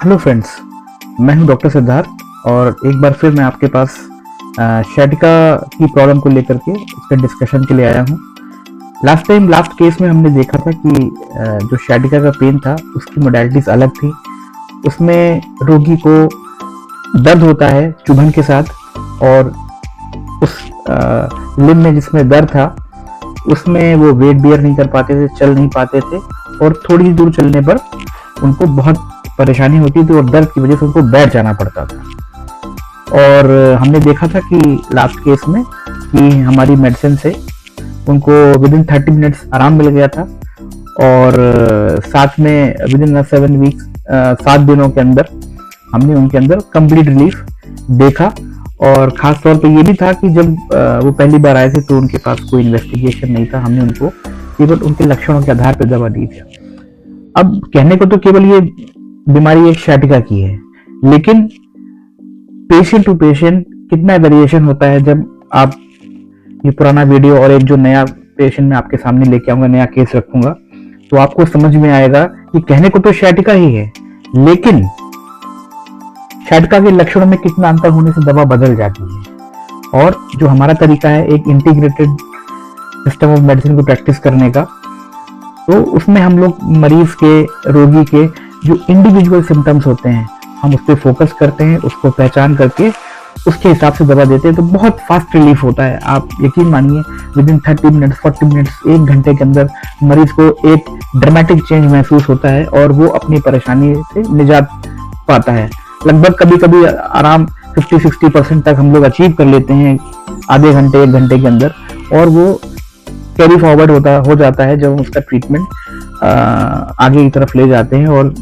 Hello friends, मैं हूं doctor Siddharth और एक बार फिर मैं आपके पास sciatica की प्रॉब्लम को लेकर के इसका डिस्कशन के लिए आया हूं। लास्ट केस में हमने देखा था कि जो sciatica का पेन था उसकी मोडालिटीज अलग थी। उसमें रोगी को दर्द होता है चुभन के साथ और उस लिम्ब में जिसमें दर्द था उसमें वो वेट बियर नहीं कर पाते थे, चल नहीं पाते थे और थोड़ी दूर चलने पर उनको बहुत परेशानी होती थी और दर्द की वजह से उनको बैठ जाना पड़ता था। और हमने देखा था कि लास्ट केस में कि हमारी मेडिसिन से उनको विदिन 30 मिनट्स आराम मिल गया था और साथ में विदिन 7 वीक्स 7 दिनों के अंदर हमने उनके अंदर कंप्लीट रिलीफ देखा। और खास तौर पे ये भी था कि जब वो पहली बार आए थे तो उनके पास कोई इन्वेस्टिगेशन नहीं था, हमने उनको केवल उनके लक्षणों के आधार पर दवा दी थी। अब कहने को तो केवल ये बीमारी एक sciatica की है, लेकिन पेशेंट टू पेशेंट कितना वेरिएशन होता है। जब आप ये पुराना वीडियो और एक जो नया पेशेंट मैं आपके सामने लेके आऊंगा, नया केस रखूंगा, तो आपको समझ में आएगा कि कहने को तो sciatica ही है, लेकिन sciatica के लक्षणों में कितना अंतर होने से दवा बदल जाती है। और जो हमारा तरीका है एक इंटीग्रेटेड सिस्टम ऑफ मेडिसिन को प्रैक्टिस करने का, तो उसमें हम लोग मरीज के, रोगी के जो इंडिविजुअल सिम्टम्स होते हैं हम उस पर फोकस करते हैं, उसको पहचान करके उसके हिसाब से दवा देते हैं, तो बहुत फास्ट रिलीफ होता है। आप यकीन मानिए विदिन 30 मिनट्स 40 मिनट्स 1 घंटे के अंदर मरीज को एक ड्रामेटिक चेंज महसूस होता है और वो अपनी परेशानी से निजात पाता है। लगभग कभी कभी आराम 50-60% तक हम लोग अचीव कर लेते हैं आधे घंटे 1 घंटे के अंदर, और वो कैरी फॉरवर्ड हो जाता है जब उसका ट्रीटमेंट आगे की तरफ ले जाते हैं। और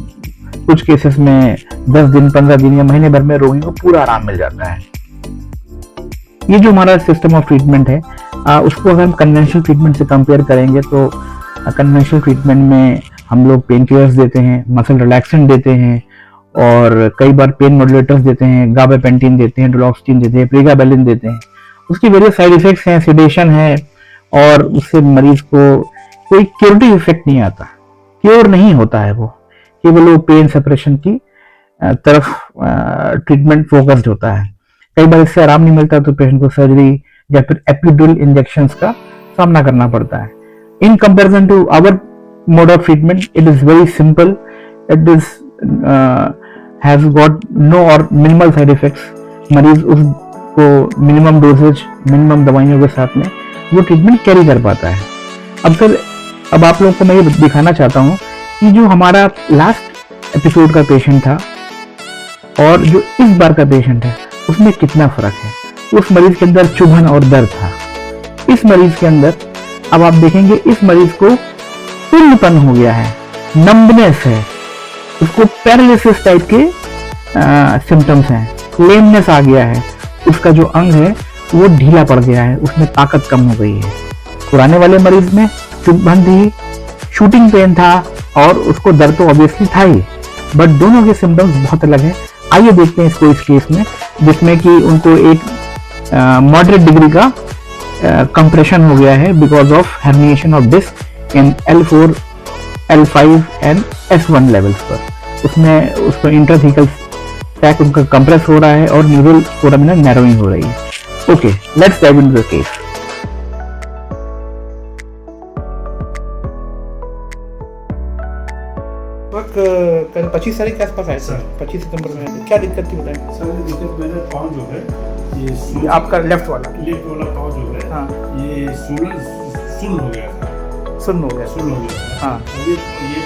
कुछ केसेस में 10 दिन 15 दिन या महीने भर में रोगी को पूरा आराम मिल जाता है। ये जो हमारा सिस्टम ऑफ ट्रीटमेंट है उसको अगर हम कन्वेंशनल ट्रीटमेंट से कंपेयर करेंगे तो कन्वेंशनल ट्रीटमेंट में हम लोग पेन किलर्स देते हैं, मसल रिलैक्सेंट देते हैं और कई बार पेन मॉड्यूलेटर्स देते हैं, गाबापेंटिन देते हैं, डुलोक्सिन देते हैं, प्रेगाबेलिन देते हैं। उसकी वेरियस साइड इफेक्ट्स हैं, सेडेशन है और उससे मरीज को कोई क्यूरेटिव इफेक्ट नहीं आता, क्योर नहीं होता है, वो केवल वो पेन सेपरेशन की तरफ ट्रीटमेंट फोकस्ड होता है। कई बार इससे आराम नहीं मिलता तो पेशेंट को सर्जरी या फिर एपिड्यूरल इंजेक्शंस का सामना करना पड़ता है। In comparison to our mode of treatment it is very simple, it is has got no or minimal side effects. मरीज उसको मिनिमम डोजेज, मिनिमम दवाइयों के साथ में वो ट्रीटमेंट कैरी कर पाता है। अब आप लोगों को मैं ये दिखाना चाहता हूँ कि जो हमारा लास्ट एपिसोड का पेशेंट था और जो इस बार का पेशेंट है उसमें कितना फर्क है। उस मरीज के अंदर चुभन और दर्द था, इस मरीज के अंदर अब आप देखेंगे इस मरीज को सुन्नपन हो गया है, नंबनेस है, उसको पैरालिसिस टाइप के सिम्टम्स हैं, लेमनेस आ गया है, उसका जो अंग है वो ढीला पड़ गया है, उसमें ताकत कम हो गई है। पुराने वाले मरीज में चुभन थी, शूटिंग पेन था और उसको दर्द तो ऑब्वियसली था ही, बट दोनों के सिम्टम्स बहुत अलग हैं। आइए देखते हैं इसको इस केस में, जिसमें कि उनको एक मॉडरेट डिग्री का कंप्रेशन हो गया है because of herniation of disc in L4, L5 and S1 levels पर। उसमें उसको इंट्राथेकल सैक उनका कंप्रेस हो रहा है और न्यूरल फोरामिना नैरोइंग हो रही है। Okay, let's dive into the case. कल 25 तारीख के आसपास आए सर, 25 सितंबर में। क्या दिक्कत थी बताएं सर? दिक्कत मेरा पाँव जो है ये आपका लेफ्ट वाला पाँव जो है, हाँ, ये सुन्न हो गया था, सुन्न हो गया, सुन्न हो गया था। हाँ, ये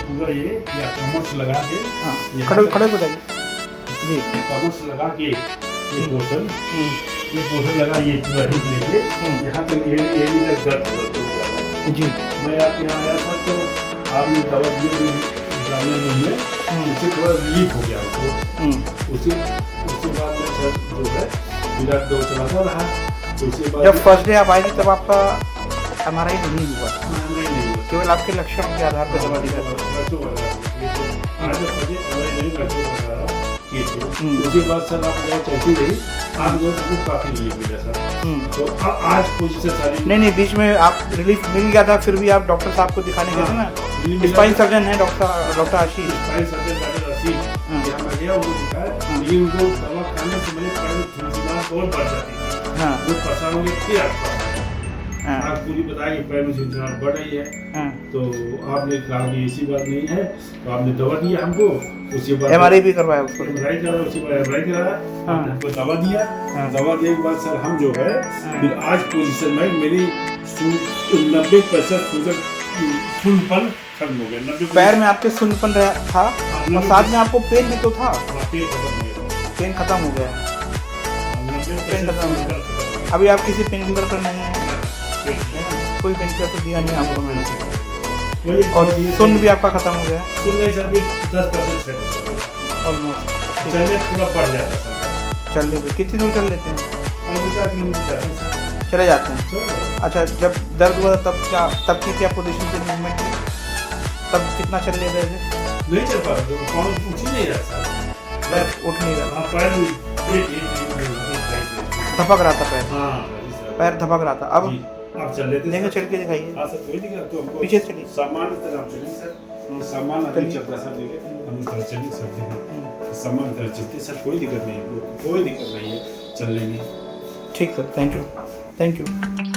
पूरा ये कमर्स लगा के, हाँ, खड़े बताइए जी, कमर्स लगा के ये पोर्शन लगा, ये पूरा हिप लेके यहाँ तक ये दर्द हो जी। मैं आपके यहाँ आया था तो आपने दवा दी में उससे थोड़ा रिलीफ हो गया उसको। उसके बाद में सर जो है विराट दौड़ चलाता रहा। उसके बाद जब फर्स्ट डे आप आए थे तब आपका MRI नहीं हुआ, नहीं, केवल आपके लक्षणों के आधार पर दवा दी जाती है। उसके बाद सर आप चलती रही, आप जो काफी रिलीफ मिला सर। तो आज पोजीशन सारी नहीं, बीच में आप रिलीफ मिल गया था, फिर भी आप डॉक्टर साहब को दिखाने गए थे ना, स्पाइन सर्जन है डॉक्टर आशीष। स्पाइन सर्जन डॉक्टर आशीष किया, उनको दिखाया, लेकिन उनको दवा खाने से मेरे पैर में झुनझुनाहट और बढ़ जाती थी। हाँ वो परेशान हो गए, फिर आपको हाँ आप पूरी बताया कि पैर में झुनझुनाहट बढ़ रही है, हाँ तो आपने कहा कि ऐसी बात नहीं है, तो आपने दवा दिया हमको, उसके बाद MRI भी करवाया उसको। MRI करा, उसके बाद MRI कराया, हाँ। आपने हमको दवा दिया, हाँ। दवा देने के बाद सर हम जो है हाँ। फिर आज पोजीशन में मेरी 90% सूजन फुलपन खत्म हो गया। 90% पैर में आपके सुन्नपन रहा था और साथ में आपको पेन भी तो था, पेट खत्म हो गया। पेन खत्म हो गया है। 90% खत्म हो गया। अभी आप किसी पेन किलर पर नहीं है, कोई पेन किलर तो दिया नहीं आपको मैंने, और सुन्न भी आपका खत्म हो गया है सुन नहीं सर, 10% है ऑलमोस्ट। चलने थोड़ा बढ़ जाता सर, चलने पे कितनी दूर चल लेते हैं? 4 किलोमीटर जाते हैं सर। चले जाते हैं। अच्छा, जब दर्द हुआ तब की क्या पोजीशन थी, मूवमेंट थी, तब कितना चल ले रहे थे? नहीं चल पा रहा, पाँव उठ ही नहीं रहा सर, पैर उठ नहीं रहा, हाँ पैर धपक रहा था पैर, हाँ पैर धपक रहा था। अब आप चल लेते लेंगे, सर। चल के दिखाइए, हाँ सर, कोई दिक्कत तो हमको पीछे से चलिए। सामान्य तरह आप चलिए सर, सामान अभी चलता सर, देखिए हम इस तरह चलिए सर, देखिए सामान तरह चलते सर, कोई दिक्कत नहीं है, कोई दिक्कत नहीं है चलने में। ठीक sir, thank you, thank you.